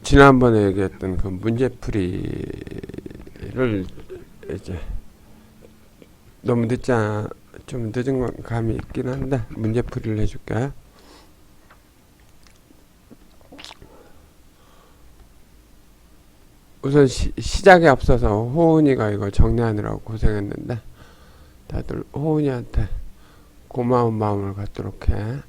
지난번에 얘기했던 그 문제풀이를 이제 너무 좀 늦은 건 감이 있긴 한데 문제풀이를 해줄까요? 우선 시작에 앞서서 호은이가 이거 정리하느라고 고생했는데 다들 호은이한테 고마운 마음을 갖도록 해.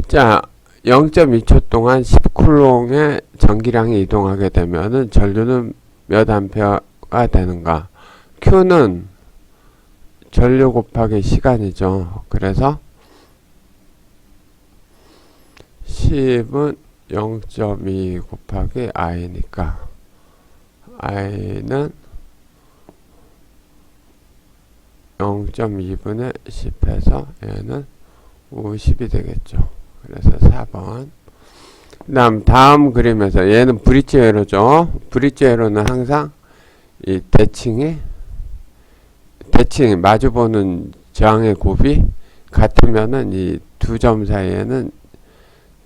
자, 0.2초 동안 10쿨롱의 전기량이 이동하게 되면은 전류는 몇 암페어가 되는가? Q는 전류 곱하기 시간이죠. 그래서 10은 0.2 곱하기 I니까 I는 0.2분의 10해서 얘는 50이 되겠죠. 그래서 4번. 다음 그림에서 얘는 브릿지 회로죠. 브릿지 회로는 항상 이 대칭 마주보는 저항의 곱이 같으면은 이 두 점 사이에는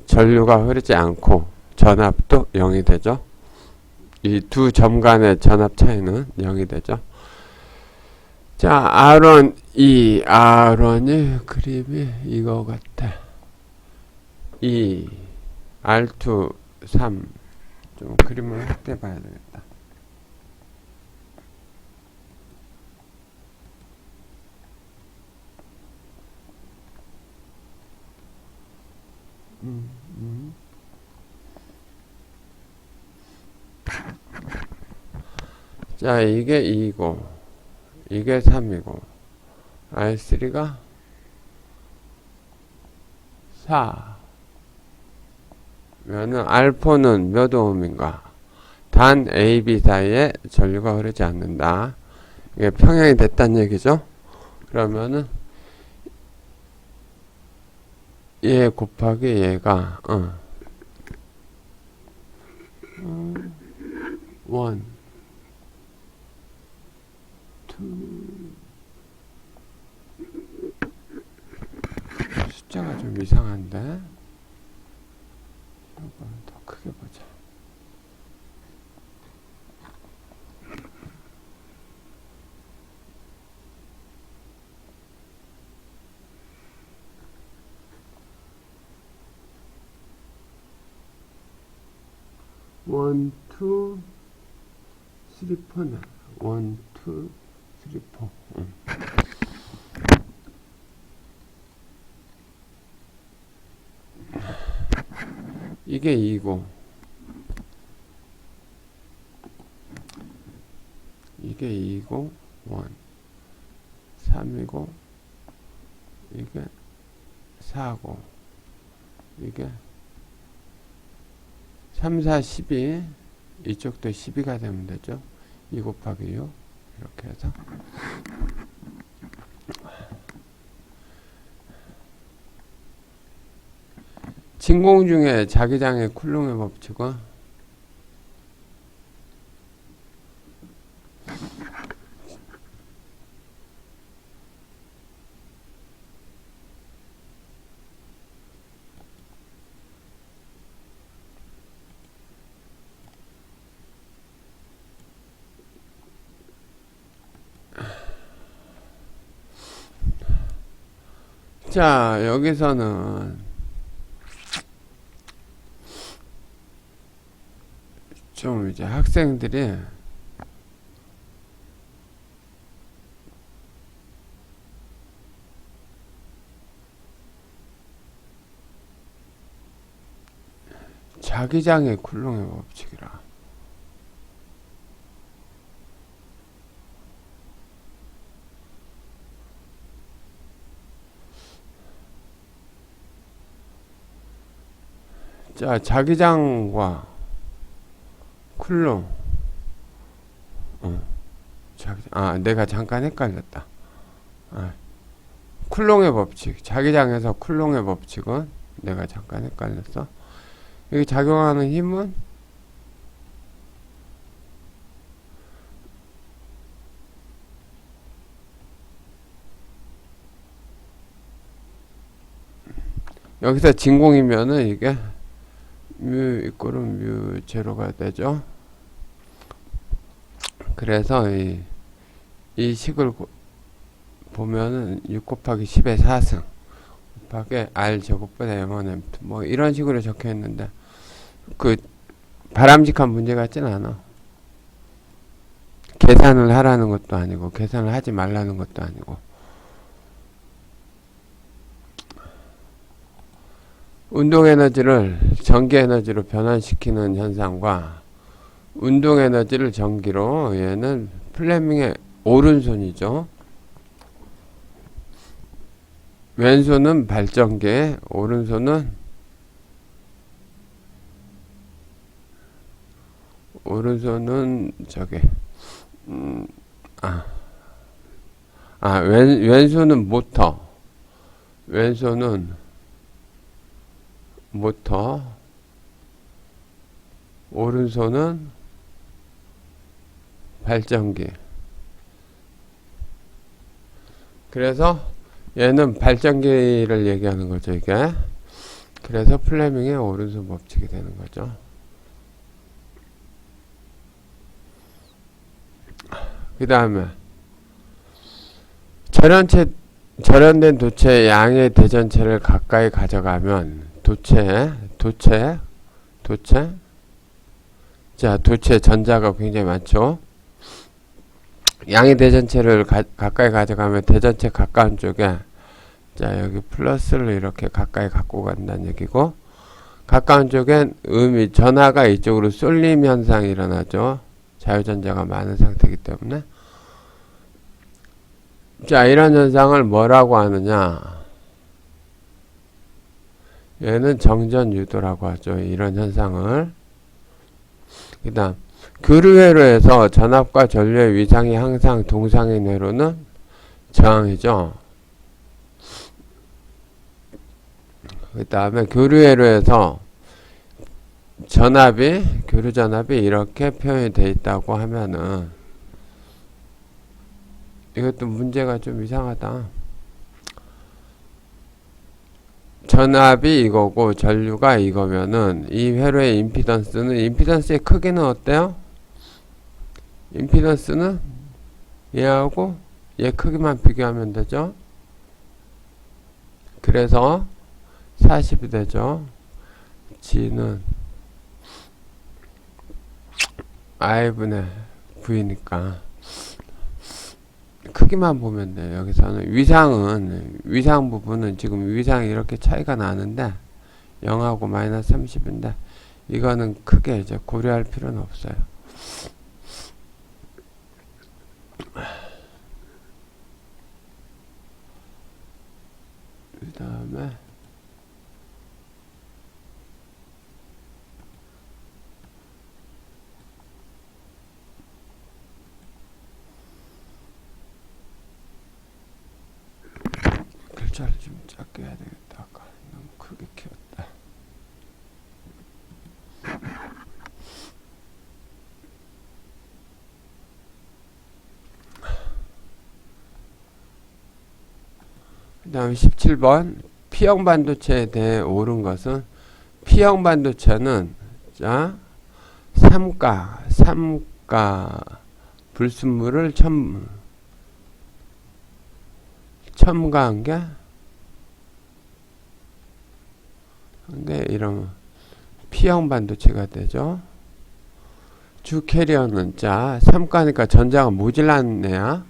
전류가 흐르지 않고 전압도 0이 되죠. 이 두 점 간의 전압 차이는 0이 되죠. 자, R1이 그림이 이거 같아. R2, 3. 좀 그림을 확대해 봐야 되겠다. 자, 이게 2고, 이게 3이고, R3가 4. 면은 R4는 몇 오음인가? 단 A, B 사이에 전류가 흐르지 않는다. 이게 평행이 됐다는 얘기죠? 그러면은 얘 곱하기 얘가 1, 2 숫자가 좀 이상한데 이거 더 크게 보자. 원, 투, 쓰리, 포네. 원, 투, 쓰리, 포. 이게 2고 이게 2고 1 3이고 이게 4고 이게 3, 4, 12 이쪽도 12가 되면 되죠. 2 곱하기 6 이렇게 해서 진공 중에 자기장의 쿨롱의 법칙은 자, 여기서는 좀 이제 학생들이 자기장의 쿨롱의 법칙이라 자, 자기장과 쿨롱 내가 잠깐 헷갈렸다. 쿨롱의 법칙 자기장에서 쿨롱의 법칙은 내가 잠깐 헷갈렸어. 여기 작용하는 힘은 여기서 진공이면은 이게 뮤 이꼬르 뮤 제로가 되죠. 그래서 이 식을 보면은 6 곱하기 10의 4승 곱하기 R 제곱보다 M1 M2 뭐 이런 식으로 적혀 있는데 그 바람직한 문제 같진 않아. 계산을 하라는 것도 아니고 계산을 하지 말라는 것도 아니고. 운동 에너지를 전기 에너지로 변환시키는 현상과 운동 에너지를 전기로, 얘는 플레밍의 오른손이죠. 왼손은 발전기, 오른손은 저기 왼손은 모터, 오른손은 발전기. 그래서 얘는 발전기를 얘기하는 거죠, 이게. 그래서 플레밍의 오른손 법칙이 되는 거죠. 그 다음에 절연된 도체의 양의 대전체를 가까이 가져가면 도체 전자가 굉장히 많죠. 양의 대전체를 가까이 가져가면 대전체 가까운 쪽에, 자 여기 플러스를 이렇게 가까이 갖고 간다는 얘기고, 가까운 쪽엔 전하가 이쪽으로 쏠림 현상이 일어나죠. 자유전자가 많은 상태이기 때문에. 자, 이런 현상을 뭐라고 하느냐, 얘는 정전 유도라고 하죠. 이런 현상을. 그 다음 교류회로에서 전압과 전류의 위상이 항상 동상인 회로는 저항이죠. 그 다음에 교류회로에서 교류 전압이 이렇게 표현이 되어 있다고 하면은, 이것도 문제가 좀 이상하다. 전압이 이거고 전류가 이거면은 이 회로의 임피던스의 크기는 어때요? 임피던스는 얘하고 얘 크기만 비교하면 되죠. 그래서 40이 되죠. G는 I분의 V니까 크기만 보면 돼요. 여기서는 위상 부분은 지금 위상이 이렇게 차이가 나는데 0하고 마이너스 30인데 이거는 크게 이제 고려할 필요는 없어요. 그 다음에 글자를 좀 작게 해야 되겠다. 아까 너무 크게 키웠다. 그 다음 17번 P형 반도체에 대해 옳은 것은, P형 반도체는 자 3가 불순물을 첨가한 게 이러면 P형 반도체가 되죠. 주 캐리어는 자 3가니까 전자가 모질란 애야.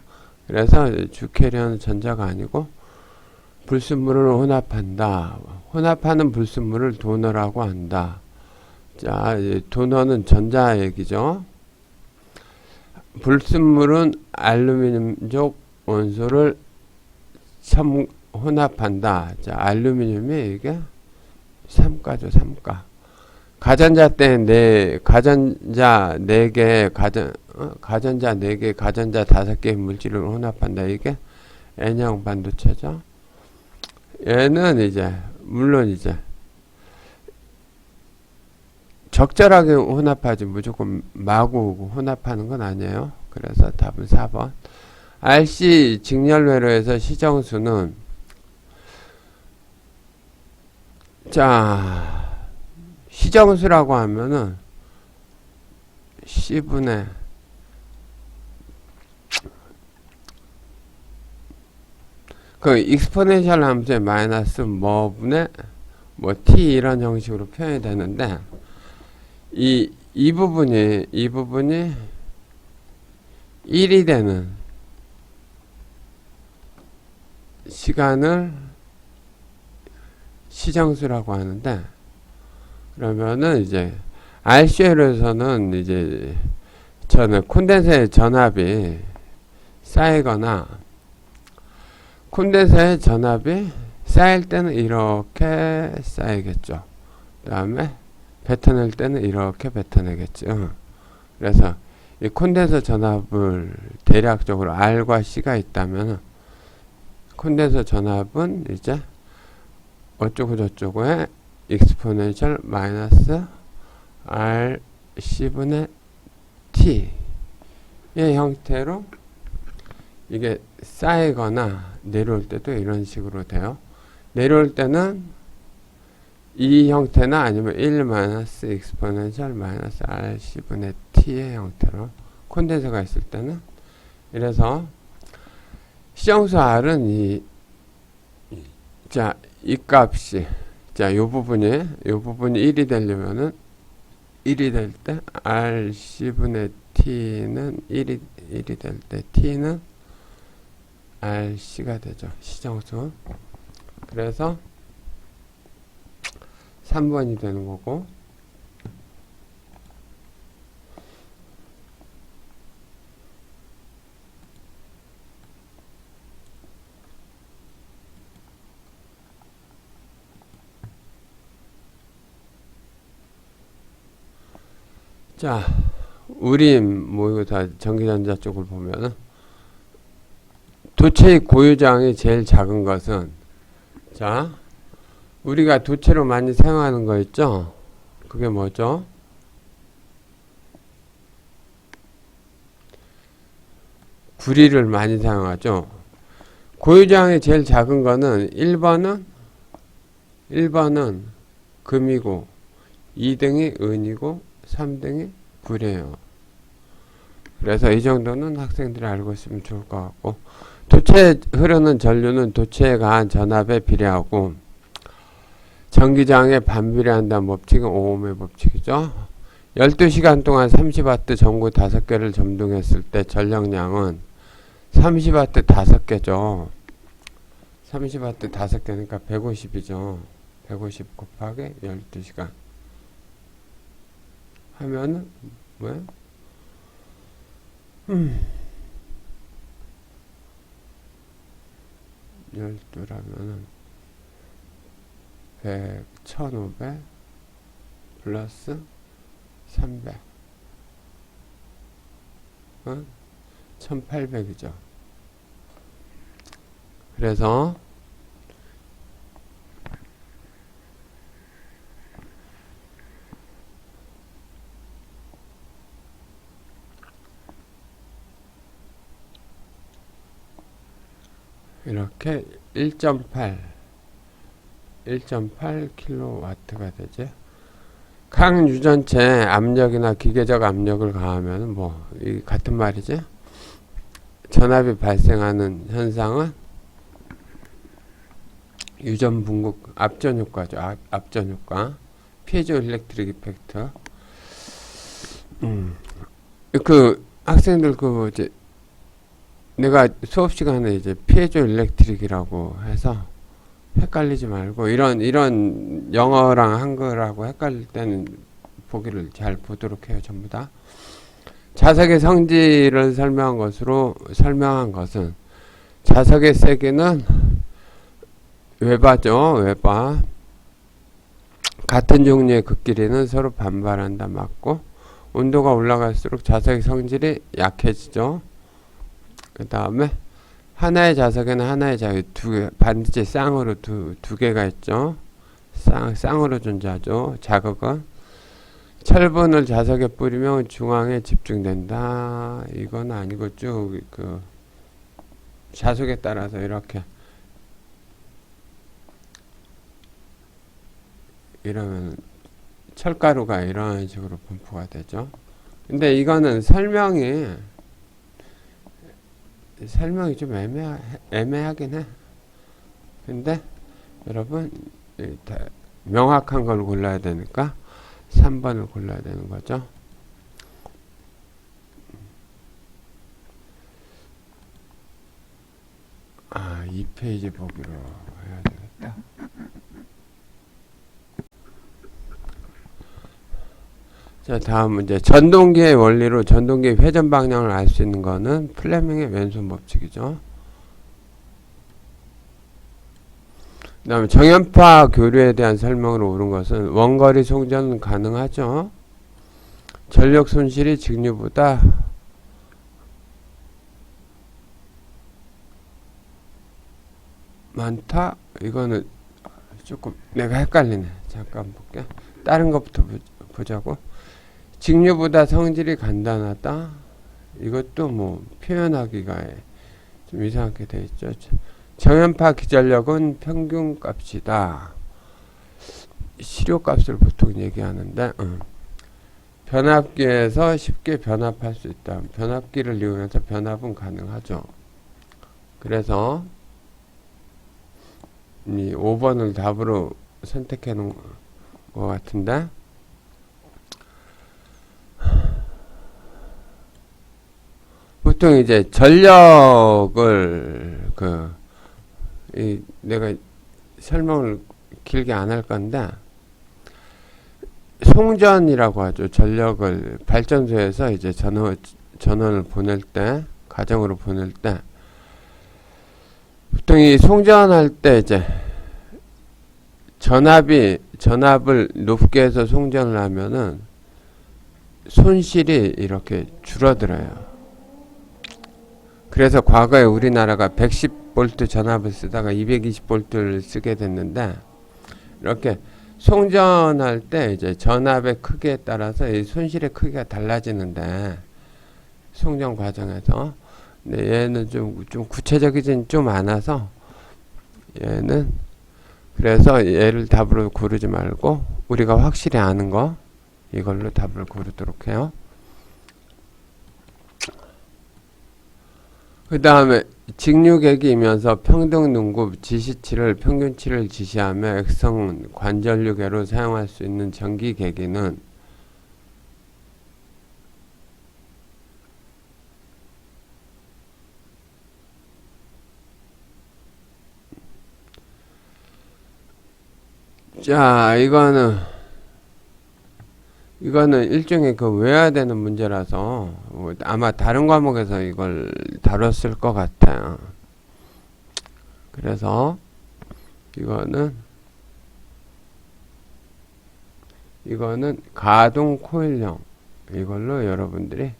그래서 주 캐리어는 전자가 아니고 불순물을 혼합한다. 혼합하는 불순물을 도너라고 한다. 자, 도너는 전자 얘기죠. 불순물은 알루미늄족 원소를 혼합한다. 자, 알루미늄이 이게 3가죠, 3가. 가전자 때 가전자 4개, 가전자 5개의 물질을 혼합한다. 이게 N형 반도체죠. 얘는 물론 적절하게 혼합하지 무조건 마구 혼합하는 건 아니에요. 그래서 답은 4번. RC 직렬회로에서 시정수는 자, 시정수라고 하면은 C분의 그 익스포넨셜 함수의 마이너스 뭐분의 뭐 t 이런 형식으로 표현이 되는데 이 부분이 1이 되는 시간을 시정수라고 하는데, 그러면은 이제 RCL에서는 이제 저는 콘덴서의 전압이 쌓이거나 콘덴서의 전압이 쌓일 때는 이렇게 쌓이겠죠. 그 다음에 뱉어낼 때는 이렇게 뱉어내겠죠. 그래서 이 콘덴서 전압을 대략적으로 R과 C가 있다면 콘덴서 전압은 이제 어쩌고 저쩌고의 익스포넨셜 마이너스 R C분의 T의 형태로 이게 쌓이거나 내려올 때도 이런 식으로 돼요. 내려올 때는 이 형태나 아니면 1 마이너스 익스포넨셜 마이너스 R C분의 T의 형태로 콘덴서가 있을 때는, 이래서 시정수 R은 이 값이, 요 부분이 1이 되려면은 1이 될 때 R C분의 T는 1이 될 때 T는 R C가 되죠. 시정수. 그래서 3번이 되는 거고, 자, 우림 뭐 이거 다 전기전자 쪽을 보면은 도체의 고유장이 제일 작은 것은, 자, 우리가 도체로 많이 사용하는 거 있죠? 그게 뭐죠? 구리를 많이 사용하죠. 고유장이 제일 작은 거는 1번은 금이고, 2등이 은이고, 3등이 구리예요. 그래서 이 정도는 학생들이 알고 있으면 좋을 것 같고, 도체에 흐르는 전류는 도체에 가한 전압에 비례하고 전기장에 반비례한다는 법칙은 오음의 법칙이죠. 12시간 동안 30W 전구 5개를 점등했을 때 전력량은 30W 5개죠. 30W 5개니까 150이죠. 150 곱하기 12시간 하면은 뭐야? 12라면은 100, 1500 플러스 300 1800이죠. 그래서 이렇게 1.8kW가 되죠. 각 유전체에 압력이나 기계적 압력을 가하면 뭐 같은 말이지. 전압이 발생하는 현상은 유전 분국 압전 효과죠. 압전 효과. 피에조 일렉트릭 이펙트. 그 학생들 그 뭐지, 내가 수업 시간에 이제 피에조 일렉트릭이라고 해서 헷갈리지 말고, 이런 영어랑 한글하고 헷갈릴 때는 보기를 잘 보도록 해요. 전부 다. 자석의 성질을 설명한 것은 자석의 세기는 웨바죠. 웨바. 같은 종류의 극끼리는 서로 반발한다. 맞고, 온도가 올라갈수록 자석의 성질이 약해지죠. 그 다음에 하나의 자석에는 하나의 자석이 반드시 쌍으로 두 개가 있죠. 쌍으로 존재하죠. 자극은 철분을 자석에 뿌리면 중앙에 집중된다. 이건 아니고 쭉 그 자석에 따라서 이렇게 이러면 철가루가 이런 식으로 분포가 되죠. 근데 이거는 설명이 좀 애매하긴 해. 근데 여러분 명확한 걸 골라야 되니까 3번을 골라야 되는 거죠. 아, 2페이지 보기로 해야 되겠다. 자, 다음 문제. 전동기의 원리로 전동기의 회전 방향을 알 수 있는 거는 플레밍의 왼손 법칙이죠. 그 다음에 정연파 교류에 대한 설명으로 옳은 것은 원거리 송전은 가능하죠. 전력 손실이 직류보다 많다? 이거는 조금 내가 헷갈리네. 잠깐 볼게. 다른 것부터 보자고. 직류보다 성질이 간단하다? 이것도 뭐 표현하기가 좀 이상하게 되어 있죠. 정연파 기전력은 평균값이다. 실효값을 보통 얘기하는데 변압기에서 쉽게 변압할 수 있다. 변압기를 이용해서 변압은 가능하죠. 그래서 이 5번을 답으로 선택해 놓은 것 같은데 보통 이제 전력을 내가 설명을 길게 안 할 건데 송전이라고 하죠. 전력을 발전소에서 이제 전원을 보낼 때, 가정으로 보낼 때 보통 이 송전할 때 이제 전압을 높게 해서 송전을 하면은 손실이 이렇게 줄어들어요. 그래서 과거에 우리나라가 110V 전압을 쓰다가 220V를 쓰게 됐는데 이렇게 송전할 때 이제 전압의 크기에 따라서 이 손실의 크기가 달라지는데 송전 과정에서 근데 얘는 좀 구체적이진 좀 않아서 얘는 그래서 얘를 답으로 고르지 말고 우리가 확실히 아는 거 이걸로 답을 고르도록 해요. 그 다음에 직류계기이면서 평등능급 지시치를 평균치를 지시하며 액성 관전류계로 사용할 수 있는 전기계기는 자 이거는 일종의 외워야 되는 문제라서 아마 다른 과목에서 이걸 다뤘을 것 같아요. 그래서 이거는 가동 코일형 이걸로 여러분들이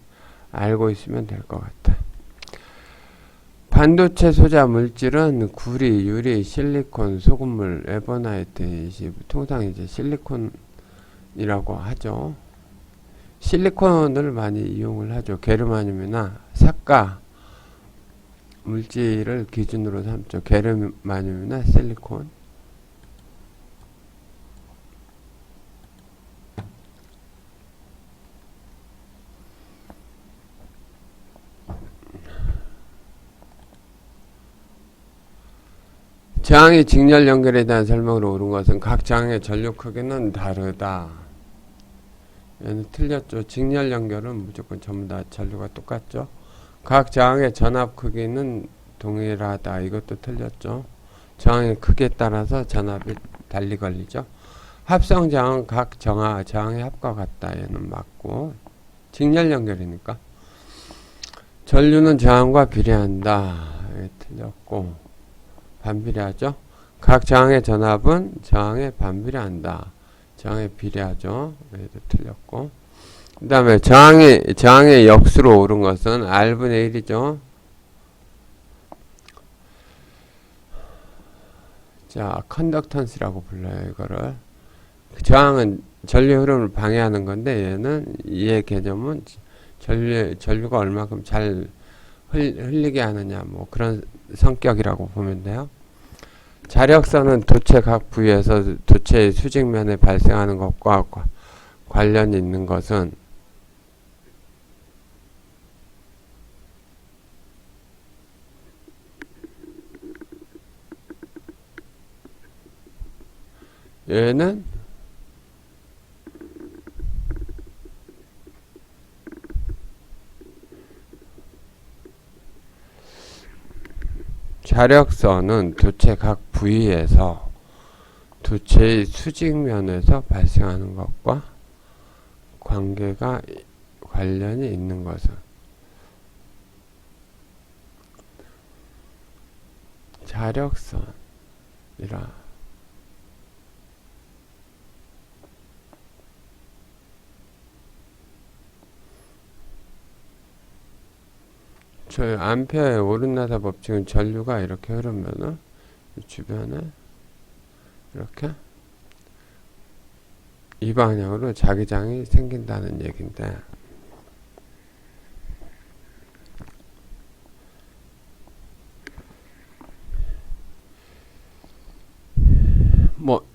알고 있으면 될 것 같아. 반도체 소자 물질은 구리, 유리, 실리콘, 소금물, 에버나이트, 통상 이제 실리콘이라고 하죠. 실리콘을 많이 이용을 하죠. 게르마늄이나 삭가 물질을 기준으로 삼죠. 게르마늄이나 실리콘. 저항의 직렬 연결에 대한 설명으로 옳은 것은 각 저항의 전류 크기는 다르다. 얘는 틀렸죠. 직렬 연결은 무조건 전부 다 전류가 똑같죠. 각 저항의 전압 크기는 동일하다. 이것도 틀렸죠. 저항의 크기에 따라서 전압이 달리 걸리죠. 합성 저항은 각 저항의 합과 같다. 얘는 맞고 직렬 연결이니까. 전류는 저항과 비례한다. 얘 틀렸고 반비례하죠. 각 저항의 전압은 저항에 반비례한다. 저항에 비례하죠. 얘도 틀렸고. 그 다음에 저항의 역수로 옳은 것은 R분의 1이죠. 자, 컨덕턴스라고 불러요. 이거를. 저항은 전류 흐름을 방해하는 건데 얘는 이의 개념은 전류가 얼마큼 잘 흘리게 하느냐 뭐 그런 성격이라고 보면 돼요. 자력선은 도체 각 부위에서 도체의 수직면에 발생하는 것과 관련이 있는 것은 얘는 자력선은 도체 각 부위에서 도체의 수직면에서 발생하는 것과 관련이 있는 것은 자력선이라 저 암페어의 오른나사 법칙은 전류가 이렇게 흐르면은 주변에 이렇게 이 방향으로 자기장이 생긴다는 얘긴데, 뭐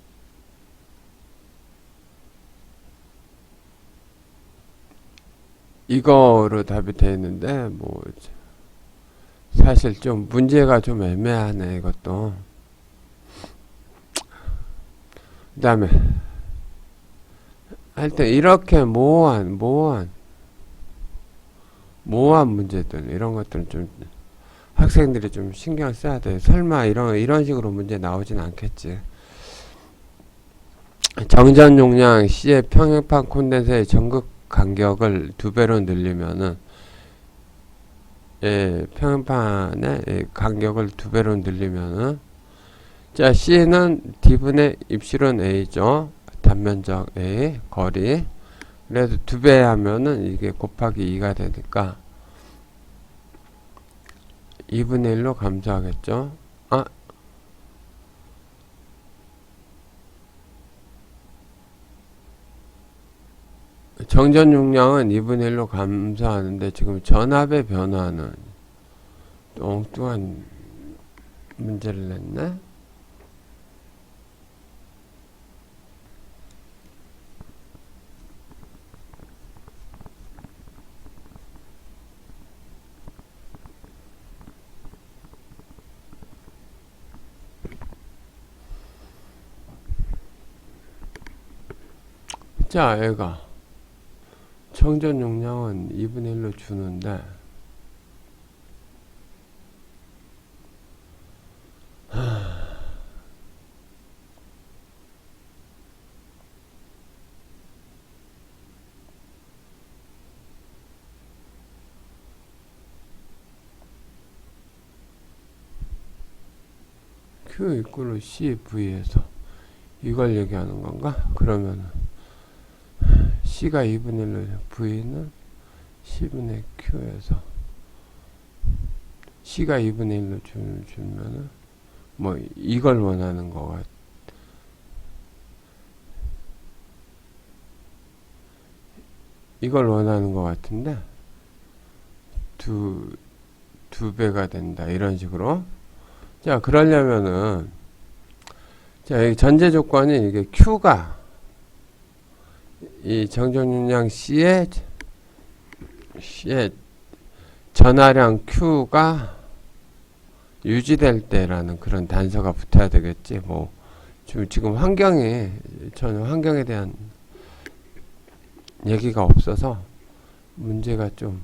이거로 답이 되어 있는데, 뭐 사실 좀 문제가 좀 애매하네 이것도. 그 다음에 하여튼 이렇게 모호한 문제들, 이런 것들은 좀 학생들이 좀 신경 써야 돼. 설마 이런 식으로 문제 나오진 않겠지. 정전 용량 C의 평행판 콘덴서의 전극 간격을 2배로 늘리면은, 평행판의 간격을 2배로 늘리면은, 자, C는 D분의 입실은 A죠. 단면적 A, 거리. 그래서 2배 하면은 이게 곱하기 2가 되니까 2분의 1로 감소하겠죠. 정전 용량은 2분의 1로 감소하는데 지금 전압의 변화는 엉뚱한 문제를 냈네. 자, 얘가 정전 용량은 2분의 1로 주는데, Q 이꼴로 CV에서 이걸 얘기하는 건가? 그러면 C가 2분의 1로 V는 C분의 Q에서 C가 2분의 1로 주면은 뭐 이걸 원하는 거 같. 이걸 원하는 것 같은데 두 배가 된다 이런 식으로. 자, 그러려면은 자, 이 전제 조건이 이게 Q가 이 정전 용량 C의 전하량 Q가 유지될 때라는 그런 단서가 붙어야 되겠지. 뭐 지금 저는 환경에 대한 얘기가 없어서 문제가 좀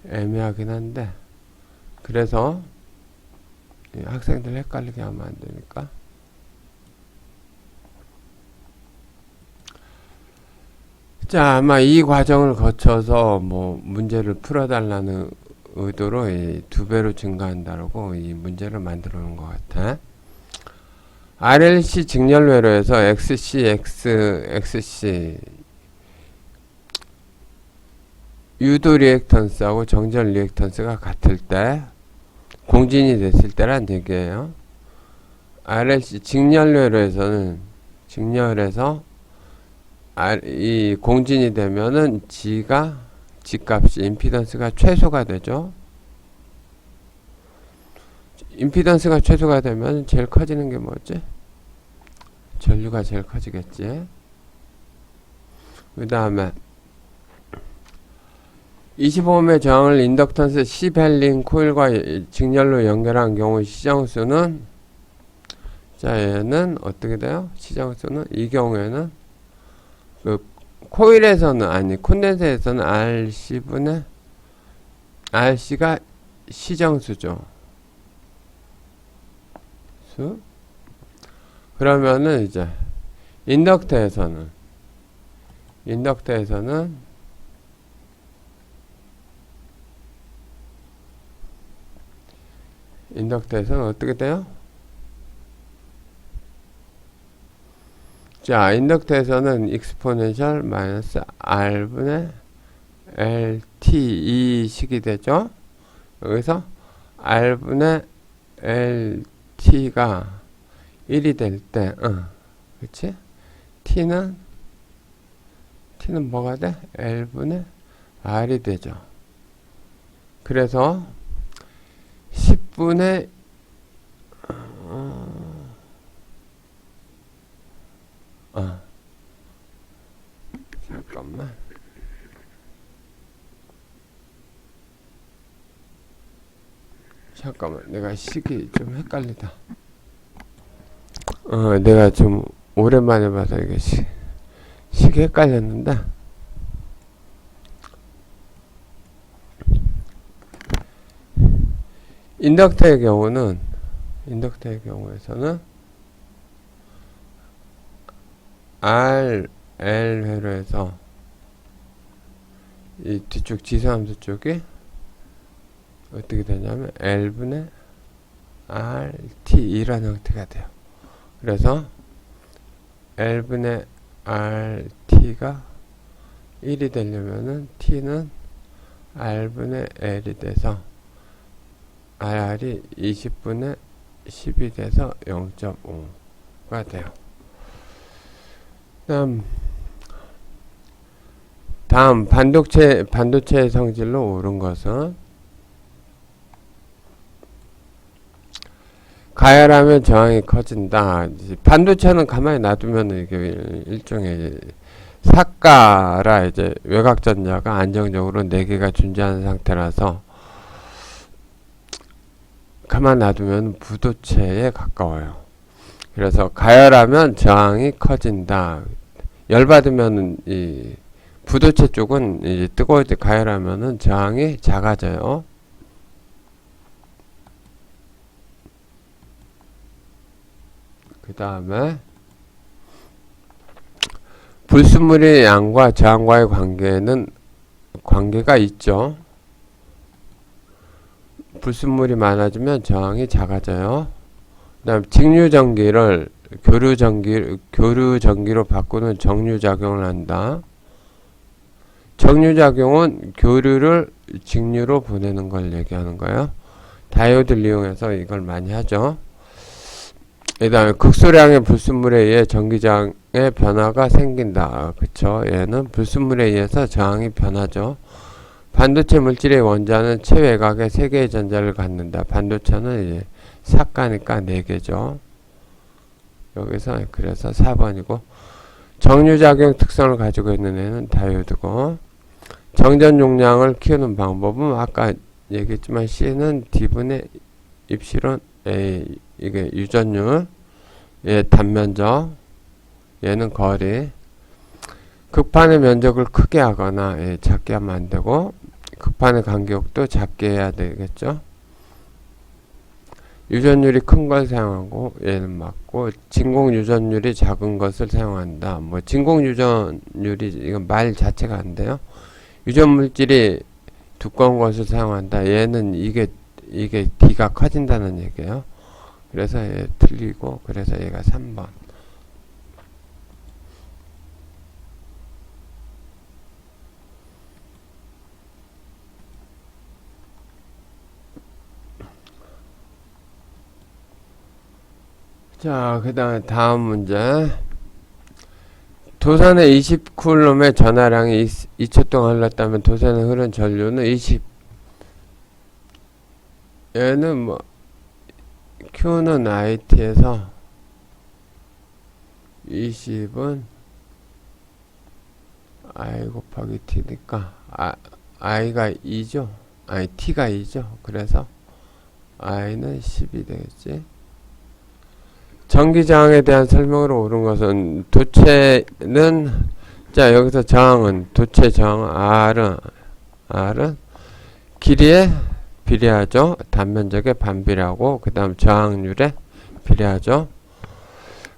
애매하긴 한데, 그래서 학생들 헷갈리게 하면 안 되니까. 자, 아마 이 과정을 거쳐서 뭐 문제를 풀어달라는 의도로 이 2배로 증가한다고 이 문제를 만들어 놓은 것 같아. RLC 직렬회로에서 XC 유도 리액턴스하고 정전 리액턴스가 같을 때, 공진이 됐을 때란 얘기예요. RLC 직렬회로에서는 직렬해서 이 공진이 되면은 G값이 임피던스가 최소가 되죠. 임피던스가 최소가 되면 제일 커지는 게 뭐지? 전류가 제일 커지겠지. 그 다음에 25ohm의 저항을 인덕턴스 C밸린 코일과 직렬로 연결한 경우 시정수는, 자, 얘는 어떻게 돼요? 시정수는 이 경우에는 그 코일에서는, 아니 콘덴서에서는 RC분의 RC가 시정수죠. 그러면은 이제 인덕터에서는 어떻게 돼요? 자, 인덕터에서는 익스포넨셜 마이너스 R분의 LT 이 식이 되죠. 여기서 R분의 LT가 1이 될 때, 그치? T는 뭐가 돼? L분의 R이 되죠. 그래서 10분의 잠깐만 내가 식이 좀 헷갈리다. 내가 좀 오랜만에 봐서 이게 식이 헷갈렸는데, 인덕터의 경우에서는 R, L 회로에서 이 뒤쪽 지수함수 쪽이 어떻게 되냐면 L분의 RT2라는 형태가 돼요. 그래서 L분의 RT가 1이 되려면은 T는 R분의 L이 돼서 RR이 20분의 10이 돼서 0.5가 돼요. 다음 반도체의 성질로 옳은 것은, 가열하면 저항이 커진다. 반도체는 가만히 놔두면 이게 일종의 삭가라, 이제 외곽전자가 안정적으로 4개가 존재하는 상태라서 가만히 놔두면 부도체에 가까워요. 그래서 가열하면 저항이 커진다. 열받으면 이 부도체 쪽은 이제 뜨거울 때 가열하면은 저항이 작아져요. 그 다음에 불순물의 양과 저항과의 관계가 있죠. 불순물이 많아지면 저항이 작아져요. 그 다음 직류전기를 교류전기로 바꾸는 정류작용을 한다. 정류작용은 교류를 직류로 보내는 걸 얘기하는 거예요. 다이오드를 이용해서 이걸 많이 하죠. 그 다음에 극소량의 불순물에 의해 전기장의 변화가 생긴다. 그쵸? 얘는 불순물에 의해서 저항이 변하죠. 반도체 물질의 원자는 최외곽에 3개의 전자를 갖는다. 반도체는 이제 삭가니까 4개죠. 여기서 그래서 4번이고, 정류작용 특성을 가지고 있는 애는 다이오드고, 정전 용량을 키우는 방법은 아까 얘기했지만 C는 D분의 입실론 A, 이게 유전율, 얘 단면적, 얘는 거리. 극판의 면적을 크게 하거나 작게 하면 안 되고, 극판의 간격도 작게 해야 되겠죠. 유전율이 큰 걸 사용하고 얘는 맞고, 진공 유전율이 작은 것을 사용한다. 뭐 진공 유전율이, 이건 말 자체가 안 돼요. 유전 물질이 두꺼운 것을 사용한다. 얘는 이게 D가 커진다는 얘기예요. 그래서 얘 틀리고, 그래서 얘가 3번. 자, 그 다음에 다음 문제. 도선에 20쿨롬의 전하량이 2초 동안 흘렀다면 도선에 흐른 전류는 20. 얘는 뭐 Q는 IT에서 20은 I 곱하기 T니까 I가 2죠. 아니 T가 2죠. 그래서 I는 10이 되겠지. 전기저항에 대한 설명으로 옳은 것은 도체는 자 여기서 저항은 도체 저항 R은 길이에 비례하죠. 단면적에 반비례하고 그 다음 저항률에 비례하죠.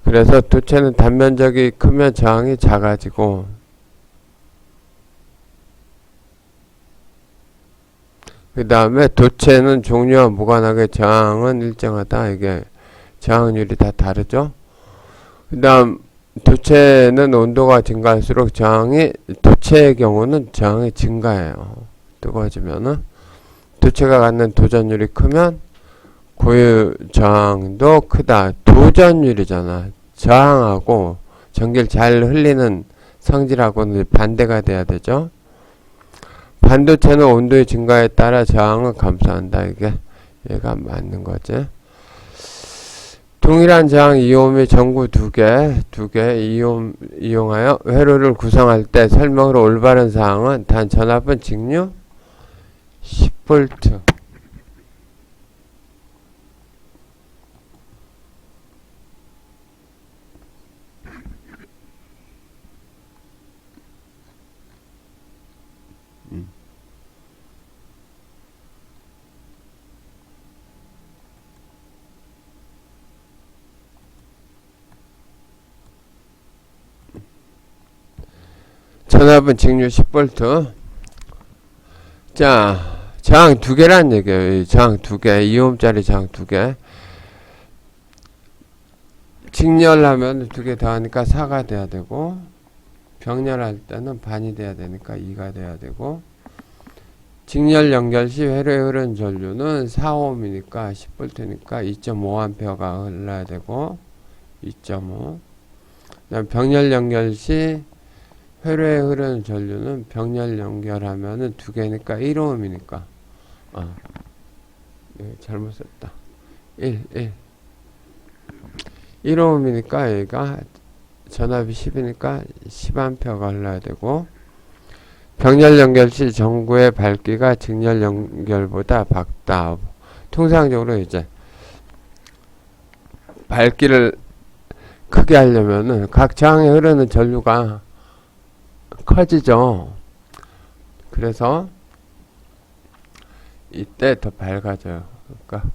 그래서 도체는 단면적이 크면 저항이 작아지고 그 다음에 도체는 종류와 무관하게 저항은 일정하다. 이게 저항률이 다 다르죠. 그 다음 도체는 온도가 증가할수록 도체의 경우는 저항이 증가해요. 뜨거워지면은 도체가 갖는 도전율이 크면 고유 저항도 크다. 도전율이잖아. 저항하고 전기를 잘 흘리는 성질하고는 반대가 돼야 되죠. 반도체는 온도의 증가에 따라 저항을 감소한다. 이게 얘가 맞는 거지. 동일한 저항 2옴의 전구 두 개 이용하여 회로를 구성할 때 설명으로 올바른 사항은 단 전압은 직류 10V. 전압은 직류 10V. 자, 저항 두 개란 얘기예요. 저항 두 개, 2옴짜리 저항 두 개. 직렬하면 두 개 더하니까 4가 돼야 되고, 병렬할 때는 반이 돼야 되니까 2가 돼야 되고, 직렬 연결 시 회로에 흐르는 전류는 4옴이니까 10V니까 2.5A가 흘러야 되고, 2.5. 그다음 병렬 연결 시 회로에 흐르는 전류는 병렬 연결하면은 두 개니까 1옴이니까 잘못 썼다. 1옴이니까 얘가 전압이 10이니까 10A가 흘러야 되고, 병렬 연결 시 전구의 밝기가 직렬 연결보다 밝다. 통상적으로 이제 밝기를 크게 하려면은 각 저항에 흐르는 전류가 커지죠. 그래서 이때 더 밝아져요. 그러니까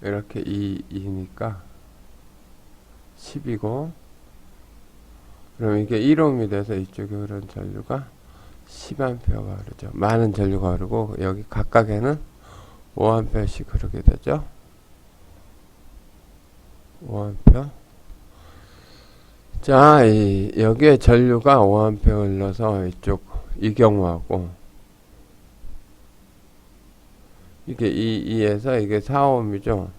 이렇게 2니까 10이고, 그럼 이게 1옴이 돼서 이쪽에 흐르는 전류가 10A가 흐르죠. 많은 전류가 흐르고 여기 각각에는 5A씩 흐르게 되죠. 5A. 자, 여기에 전류가 5A 흘러서 이 경우하고 이게 2에서 이게 4옴이죠.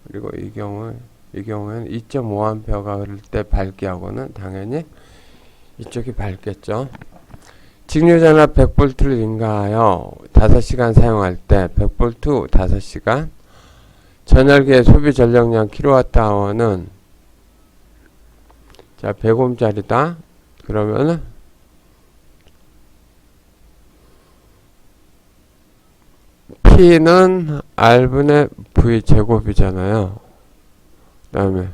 그리고 이 경우에는 2.5A가 흐를 때 밝기하고는 당연히 이쪽이 밝겠죠. 직류전압 100V를 인가하여 5시간 사용할 때 100V 5시간 전열기의 소비 전력량 kWh는 자 100옴짜리다. 그러면은 P는 R분의 V 제곱이잖아요. 그 다음에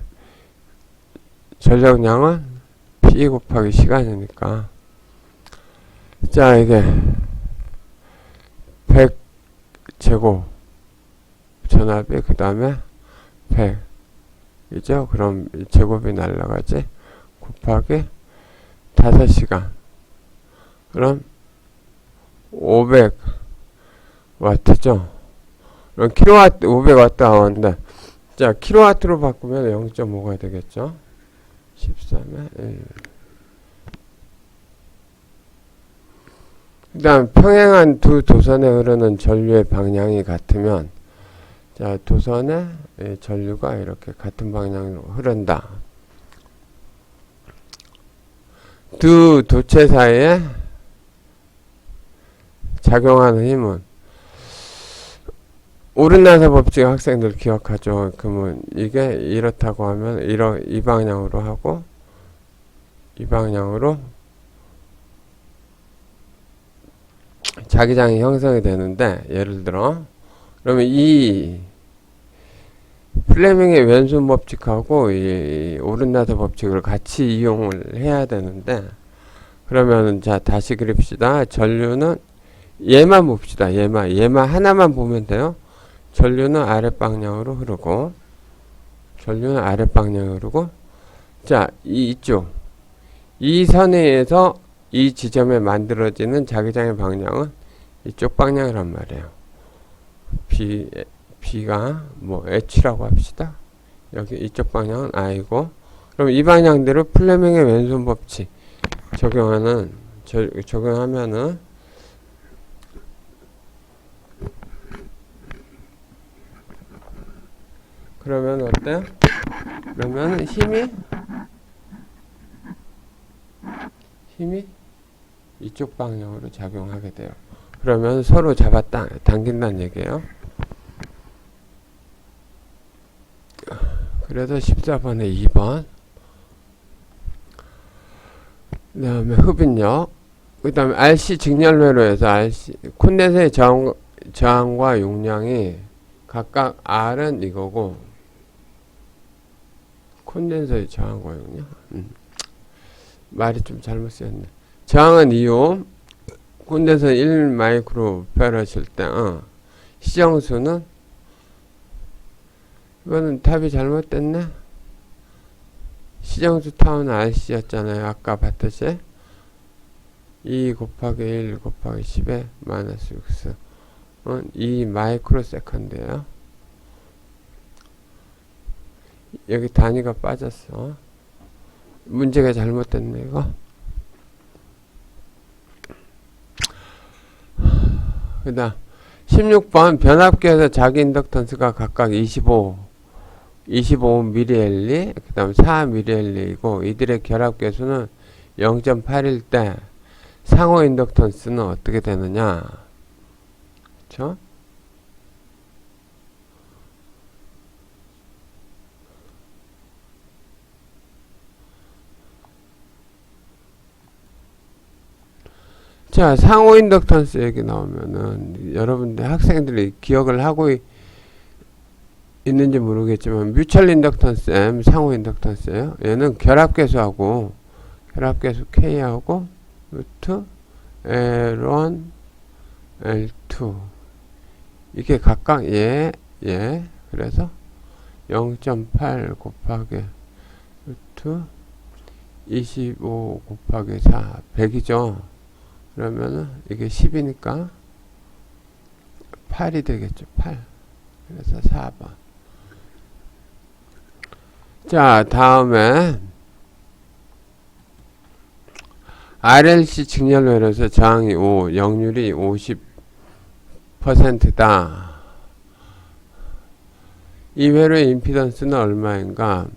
전력량은 P 곱하기 시간이니까, 자 이게 100 제곱 전압이 그 다음에 100 이죠. 그럼 제곱이 날라가지. 곱하기 5시간 그럼 500W죠. 그럼 킬로와트 500W 나오는데, 자 킬로와트로 바꾸면 0.5가 되겠죠. 13에 1. 그 다음 평행한 두 도선에 흐르는 전류의 방향이 같으면, 자 도선에 전류가 이렇게 같은 방향으로 흐른다. 두 도체 사이에 작용하는 힘은 오른나사 법칙 학생들 기억하죠? 그러면 이게 이렇다고 하면 이 방향으로 하고 이 방향으로 자기장이 형성이 되는데, 예를 들어 그러면 이 플레밍의 왼손 법칙하고 이 오른나사 법칙을 같이 이용을 해야 되는데, 그러면 자 다시 그립시다. 전류는 얘만 봅시다. 얘만 하나만 보면 돼요. 전류는 아랫방향으로 흐르고, 자 이쪽 이 선에 의해서 이 지점에 만들어지는 자기장의 방향은 이쪽 방향이란 말이에요. B가 뭐 H라고 합시다. 여기 이쪽 방향은 I고, 그럼 이 방향대로 플레밍의 왼손 법칙 적용하면은 그러면 어때요? 그러면 힘이 이쪽 방향으로 작용하게 돼요. 그러면 서로 당긴다는 얘기예요. 그래서 14번에 2번. 그 다음에 흡인력. 그 다음에 RC 직렬회로 해서 콘덴서의 저항과 용량이 각각 R은 이거고, 콘덴서의 저항과 용량? 말이 좀 잘못 쓰였네. 저항은 2옴, 콘덴서 1 마이크로 페라실 때, 시정수는, 이거는 답이 잘못됐네. 시정수 타운은 RC였잖아요. 아까 봤듯이. 2 곱하기 1 곱하기 10에 마이너스 6은 2 마이크로 세컨드예요. 여기 단위가 빠졌어. 문제가 잘못됐네, 이거. 그 다음 16번 변압기에서 자기 인덕턴스가 각각 25mA, 그 다음 4mA이고 이들의 결합 계수는 0.8일 때 상호 인덕턴스는 어떻게 되느냐? 그쵸? 자, 상호 인덕턴스 얘기 나오면은 여러분들 학생들이 기억을 하고 있는지 모르겠지만 뮤추얼 인덕턴스 M 상호 인덕턴스예요. 얘는 결합계수하고 결합계수 K하고 루트 L1 L2 이게 각각 그래서 0.8 곱하기 루트 25 곱하기 4 100이죠. 그러면은 이게 10이니까 8이 되겠죠. 8. 그래서 4번. 자, 다음에 RLC 직렬회로서 저항이 5, 역률이 50%다. 이 회로의 임피던스는 얼마인가?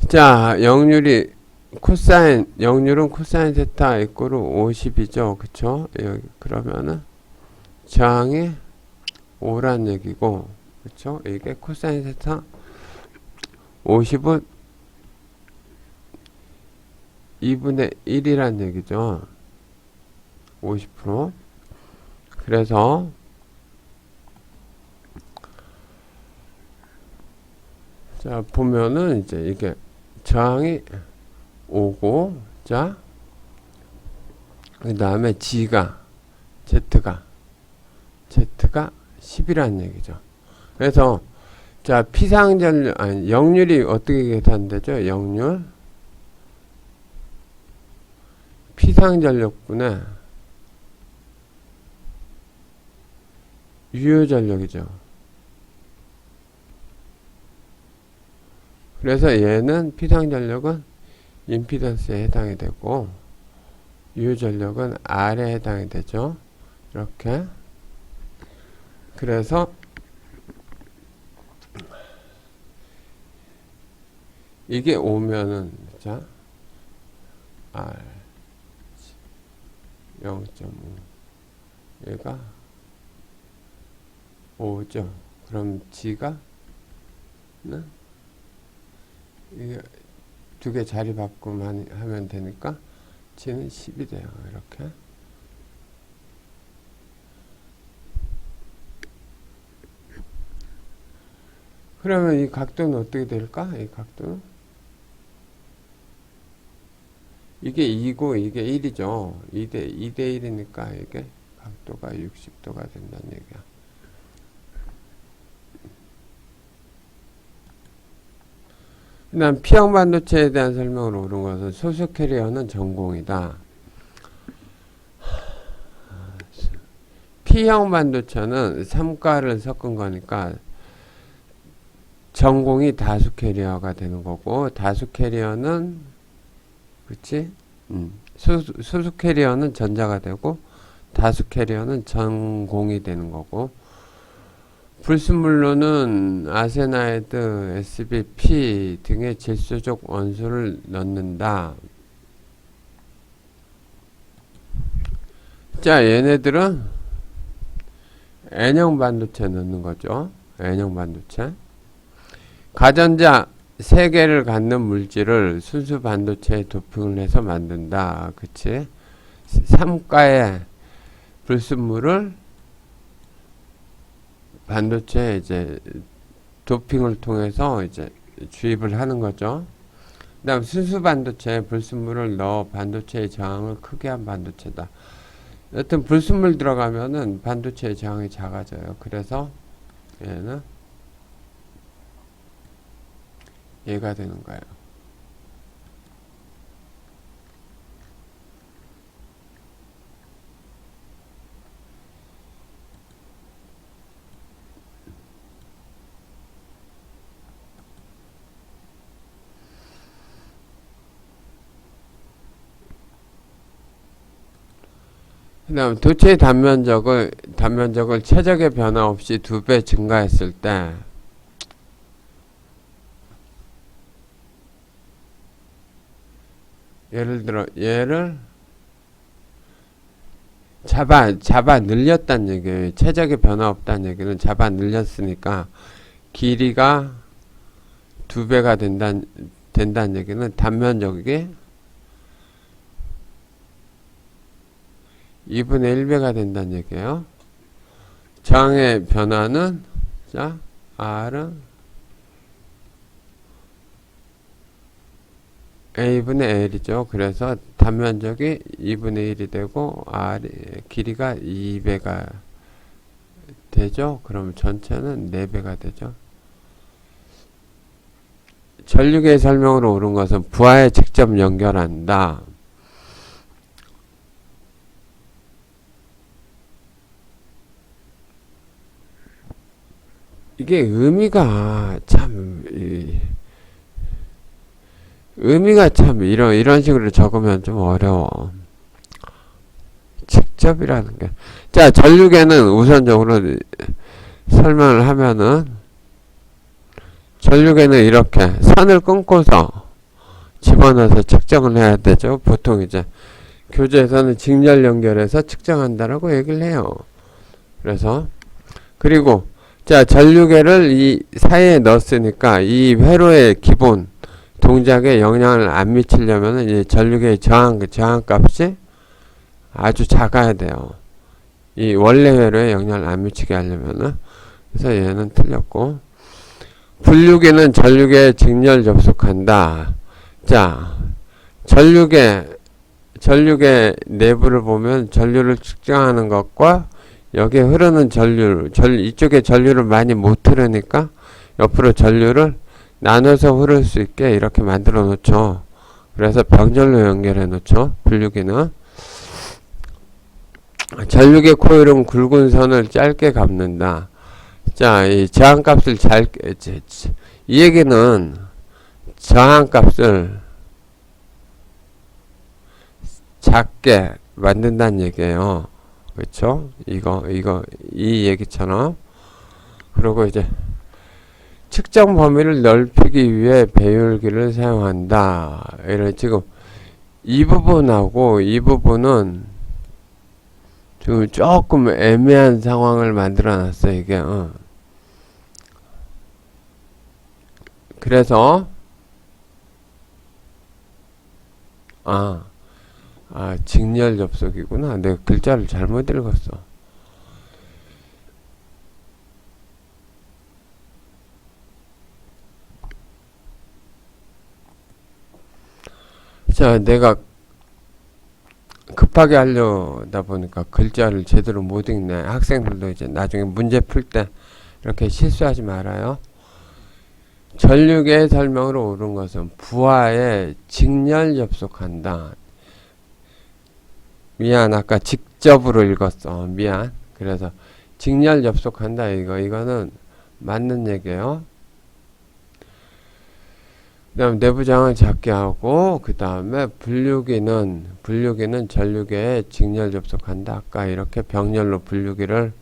자, 역률은 코사인 세타 이꼬르 50이죠. 그쵸? 여기, 그러면은, 저항이 5란 얘기고, 그쵸? 이게 코사인 세타 50은 2분의 1이란 얘기죠. 50%. 그래서, 자, 보면은, 이제 이게, 저항이 5고, 자, 그 다음에 Z가 10이라는 얘기죠. 그래서, 자, 역률이 어떻게 계산되죠? 역률. 피상전력분의 유효전력이죠. 그래서 얘는 피상전력은 임피던스에 해당이 되고 유효전력은 R에 해당이 되죠. 이렇게. 그래서 이게 오면은 자 R 0.5 얘가 5죠. 그럼 G가 이게 두 개 자리 바꾸면 하면 되니까 G는 10이 돼요. 이렇게. 그러면 이 각도는 어떻게 될까? 이 각도는 이게 2고 이게 1이죠. 2대 1이니까 이게 각도가 60도가 된다는 얘기야. 그 다음 P형 반도체에 대한 설명으로 옳은 것은 소수 캐리어는 전공이다. P형 반도체는 3가를 섞은 거니까 전공이 다수 캐리어가 되는 거고, 다수 캐리어는 그렇지? 소수 캐리어는 전자가 되고 다수 캐리어는 전공이 되는 거고, 불순물로는 아세나이드, SBP 등의 질소적 원소를 넣는다. 자, 얘네들은 N형 반도체 넣는 거죠. N형 반도체. 가전자 3개를 갖는 물질을 순수 반도체에 도핑을 해서 만든다. 그치? 3가의 불순물을 반도체에 이제 도핑을 통해서 이제 주입을 하는 거죠. 그 다음 순수 반도체에 불순물을 넣어 반도체의 저항을 크게 한 반도체다. 여튼 불순물 들어가면은 반도체의 저항이 작아져요. 그래서 얘는 얘가 되는 거예요. 그 다음 도체의 단면적을 최적의 변화 없이 2배 증가했을 때 예를 들어 얘를 잡아 늘렸다는 얘기예요. 최적의 변화 없다는 얘기는 잡아 늘렸으니까 길이가 2배가 된다는 얘기는 단면적이 2분의 1배가 된다는 얘기예요. 저항의 변화는 자 R은 A분의 L이죠. 그래서 단면적이 2분의 1이 되고 길이가 2배가 되죠. 그럼 전체는 4배가 되죠. 전류계의 설명으로 옳은 것은 부하에 직접 연결한다. 이게 의미가 참 이런 식으로 적으면 좀 어려워. 직접이라는 게. 자, 전류계는 우선적으로 설명을 하면은, 전류계는 이렇게 선을 끊고서 집어넣어서 측정을 해야 되죠. 보통 이제 교재에서는 직렬 연결해서 측정한다라고 얘기를 해요. 그래서, 그리고, 자, 전류계를 이 사이에 넣었으니까 이 회로의 기본 동작에 영향을 안 미치려면 이 전류계의 저항값이 아주 작아야 돼요. 이 원래 회로에 영향을 안 미치게 하려면은. 그래서 얘는 틀렸고. 분류계는 전류계에 직렬 접속한다. 자, 전류계 내부를 보면 전류를 측정하는 것과 여기에 흐르는 이쪽에 전류를 많이 못 흐르니까 옆으로 전류를 나눠서 흐를 수 있게 이렇게 만들어 놓죠. 그래서 병절로 연결해 놓죠. 분류기는. 전류계 코일은 굵은 선을 짧게 감는다. 자, 이 저항값을 이 얘기는 저항값을 작게 만든다는 얘기예요. 그렇죠? 이 얘기처럼. 그리고 이제 측정 범위를 넓히기 위해 배율기를 사용한다. 지금 이 부분하고 이 부분은 지금 조금 애매한 상황을 만들어 놨어, 이게. 그래서, 직렬 접속이구나. 내가 글자를 잘못 읽었어. 자, 내가 급하게 하려다 보니까 글자를 제대로 못 읽네. 학생들도 이제 나중에 문제 풀 때 이렇게 실수하지 말아요. 전류계의 설명으로 옳은 것은 부하에 직렬 접속한다. 미안, 아까 직접으로 읽었어. 미안. 그래서 직렬 접속한다. 이거는 맞는 얘기예요. 그 다음 내부장을 작게 하고, 그 다음에 분류기는 전류계에 직렬 접속한다. 아까 이렇게 병렬로 분류기를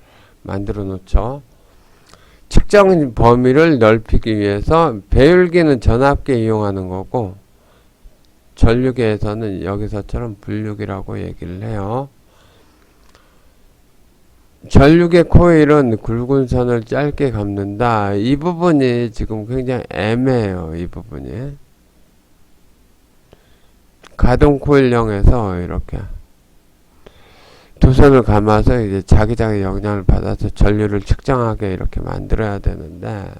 만들어 놓죠. 측정 범위를 넓히기 위해서 배율기는 전압계 이용하는 거고, 전류계에서는 여기서처럼 분류기라고 얘기를 해요. 전류계 코일은 굵은 선을 짧게 감는다. 이 부분이 지금 굉장히 애매해요. 이 부분이. 가동 코일형에서 이렇게 두 선을 감아서 이제 자기장의 영향을 받아서 전류를 측정하게 이렇게 만들어야 되는데,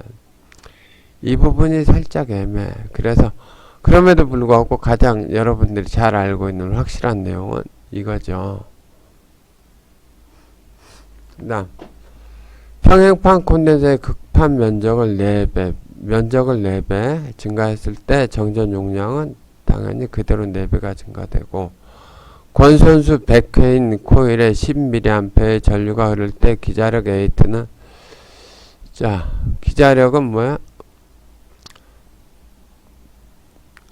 이 부분이 살짝 애매해. 그래서 그럼에도 불구하고 가장 여러분들이 잘 알고 있는 확실한 내용은 이거죠. 그 다음 평행판 콘덴서의 극판 면적을 4배 증가했을 때 정전 용량은 당연히 그대로 4배가 증가되고, 권선수 100회인 코일에 10mA의 전류가 흐를 때 기자력 A는, 자, 기자력은 뭐야?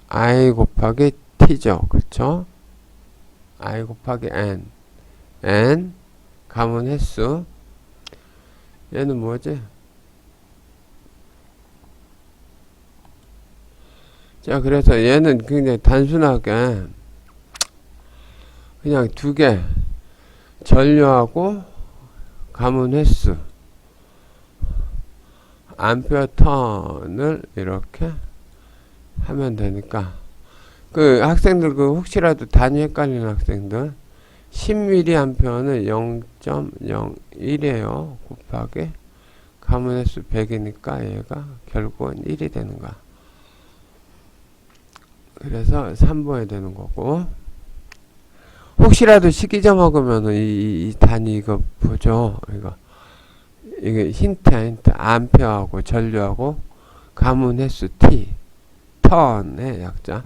I 곱하기 T죠. 그쵸? I 곱하기 N 감은 횟수. 얘는 뭐지? 자, 그래서 얘는 굉장히 단순하게 그냥 두 개, 전류하고 감은 횟수, 암페어 턴을 이렇게 하면 되니까, 그 학생들 그 혹시라도 단위 헷갈리는 학생들, 10mA는 0.01이에요. 곱하기 감은 횟수 100이니까 얘가 결국은 1이 되는 거야. 그래서 3번이 되는 거고, 혹시라도 시기 잊어먹으면은 이 단위 이거 보죠. 이게 힌트야. 암페어하고 전류하고 감은 횟수 T, 턴의 약자.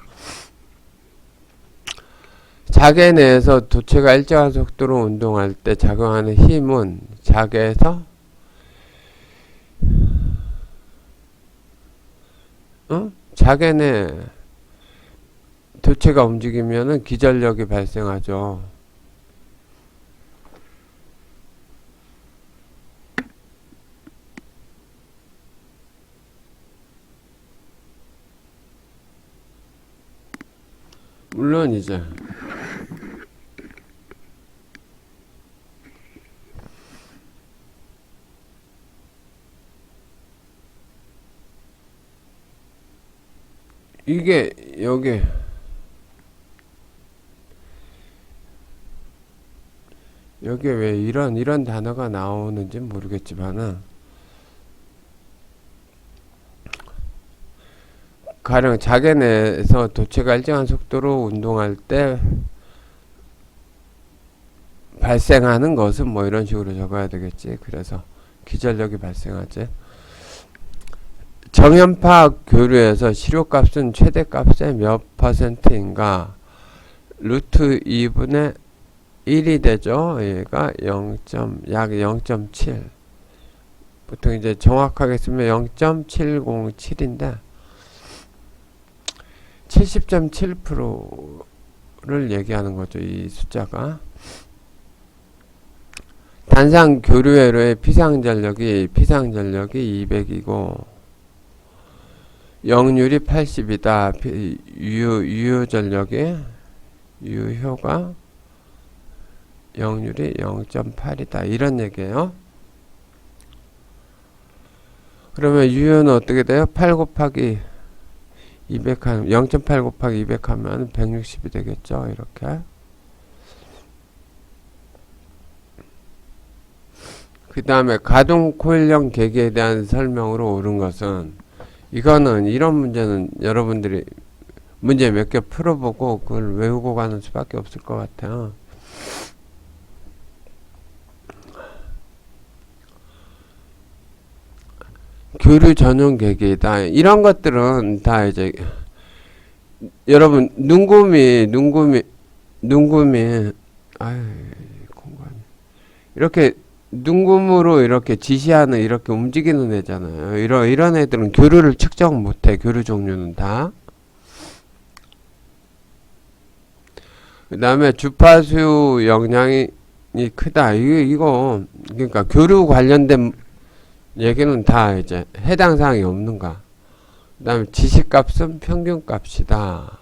자계 내에서 도체가 일정한 속도로 운동할 때 작용하는 힘은 자계에서 자계 내 도체가 움직이면은 기전력이 발생하죠. 물론 이제 이게 여기 여기에 왜 이런 단어가 나오는지 모르겠지만은, 가령 자계 내에서 도체가 일정한 속도로 운동할 때 발생하는 것은 뭐 이런 식으로 적어야 되겠지. 그래서 기전력이 발생하지. 정연파 교류에서 시료값은 최대값의 몇 %인가? 루트 2분의 1이 되죠. 얘가 약 0.7. 보통 이제 정확하게 쓰면 0.707인데 70.7%를 얘기하는 거죠. 이 숫자가. 단상 교류회로의 피상전력이 200이고 역률이 80이다. 유효전력이 유효가 역률이 0.8이다 이런 얘기예요. 그러면 유효는 어떻게 돼요? 8 곱하기 200 하면 0.8 곱하기 200 하면 160이 되겠죠. 이렇게. 그 다음에 가동 코일형 계기에 대한 설명으로 옳은 것은, 이거는 이런 문제는 여러분들이 문제 몇 개 풀어보고 그걸 외우고 가는 수밖에 없을 것 같아요. 교류 전용 계기다. 이런 것들은 다 이제 여러분 눈금이 아이 공간 이렇게 눈금으로 이렇게 지시하는 이렇게 움직이는 애잖아요. 이런 애들은 교류를 측정 못해. 교류 종류는 다. 그 다음에 주파수 영향이 크다. 이거 그러니까 교류 관련된 얘기는 다 이제 해당 사항이 없는가. 그 다음에 지시값은 평균값이다.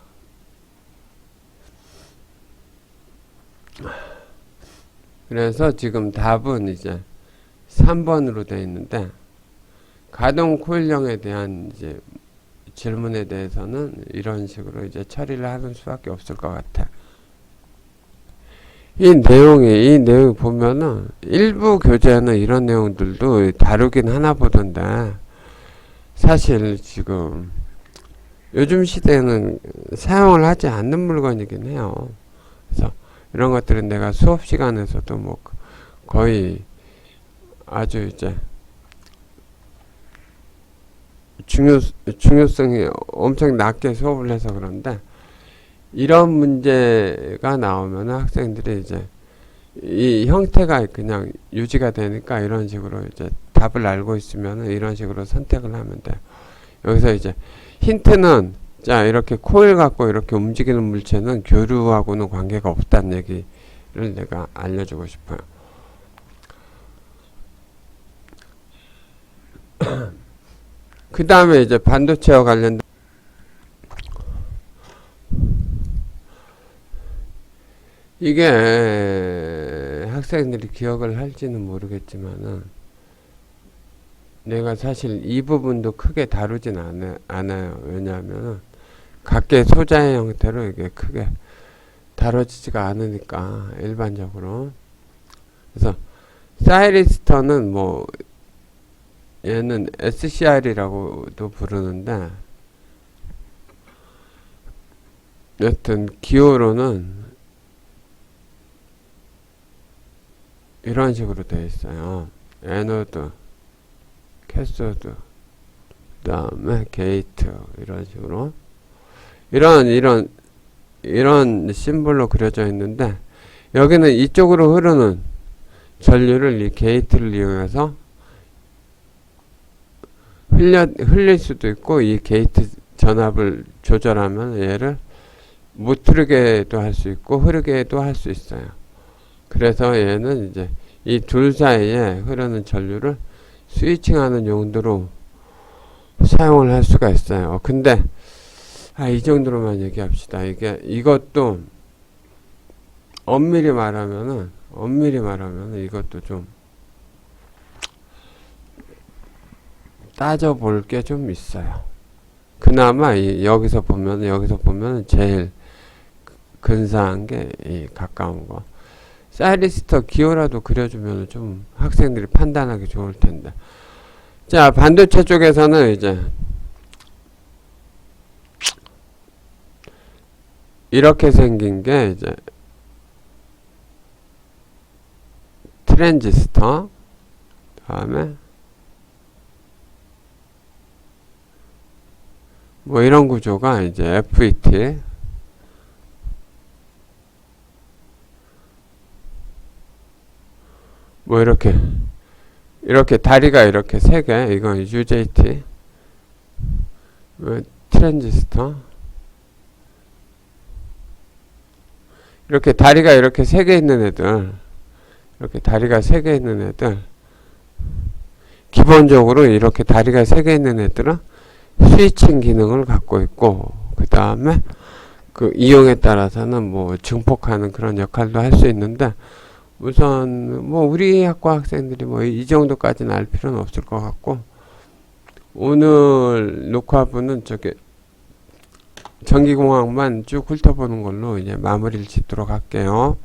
그래서 지금 답은 이제 3번으로 되어 있는데, 가동 코일형에 대한 이제 질문에 대해서는 이런 식으로 이제 처리를 하는 수밖에 없을 것 같아. 이 내용이 보면은 일부 교재는 이런 내용들도 다루긴 하나 보던데, 사실 지금 요즘 시대에는 사용을 하지 않는 물건이긴 해요. 그래서 이런 것들은 내가 수업 시간에서도 뭐 거의 아주 이제 중요성이 엄청 낮게 수업을 해서 그런데, 이런 문제가 나오면 학생들이 이제 이 형태가 그냥 유지가 되니까 이런 식으로 이제 답을 알고 있으면 이런 식으로 선택을 하면 돼요. 여기서 이제 힌트는, 자, 이렇게 코일 갖고 이렇게 움직이는 물체는 교류하고는 관계가 없다는 얘기를 내가 알려주고 싶어요. 그 다음에 이제 반도체와 관련된 이게 학생들이 기억을 할지는 모르겠지만은, 내가 사실 이 부분도 크게 다루진 않아요. 왜냐하면 각계 소자의 형태로 이게 크게 다뤄지지가 않으니까, 일반적으로. 그래서 사이리스터는 뭐 얘는 SCR이라고도 부르는데, 여튼 기호로는 이런 식으로 되어 있어요. 에노드, 캐소드, 그 다음에 게이트, 이런 식으로 이런 심볼로 그려져 있는데, 여기는 이쪽으로 흐르는 전류를 이 게이트를 이용해서 흘릴 수도 있고, 이 게이트 전압을 조절하면 얘를 못 흐르게도 할 수 있고 흐르게도 할 수 있어요. 그래서 얘는 이제 이 둘 사이에 흐르는 전류를 스위칭하는 용도로 사용을 할 수가 있어요. 근데 이 정도로만 얘기합시다. 이것도 엄밀히 말하면은 이것도 좀 따져볼 게 좀 있어요. 그나마 여기서 보면 제일 근사한 게 가까운 거. 사이리스터 기호라도 그려주면 좀 학생들이 판단하기 좋을 텐데. 자, 반도체 쪽에서는 이제 이렇게 생긴 게 이제 트랜지스터, 다음에 뭐 이런 구조가 이제 FET, 뭐 이렇게 다리가 이렇게 세 개, 이건 UJT, 트랜지스터, 이렇게 다리가 이렇게 세 개 있는 애들, 기본적으로 이렇게 다리가 세 개 있는 애들은 스위칭 기능을 갖고 있고, 그 다음에 그 이용에 따라서는 뭐 증폭하는 그런 역할도 할 수 있는데, 우선 뭐 우리 학과 학생들이 뭐 이 정도까지는 알 필요는 없을 것 같고, 오늘 녹화부는 저기 전기공학만 쭉 훑어보는 걸로 이제 마무리를 짓도록 할게요.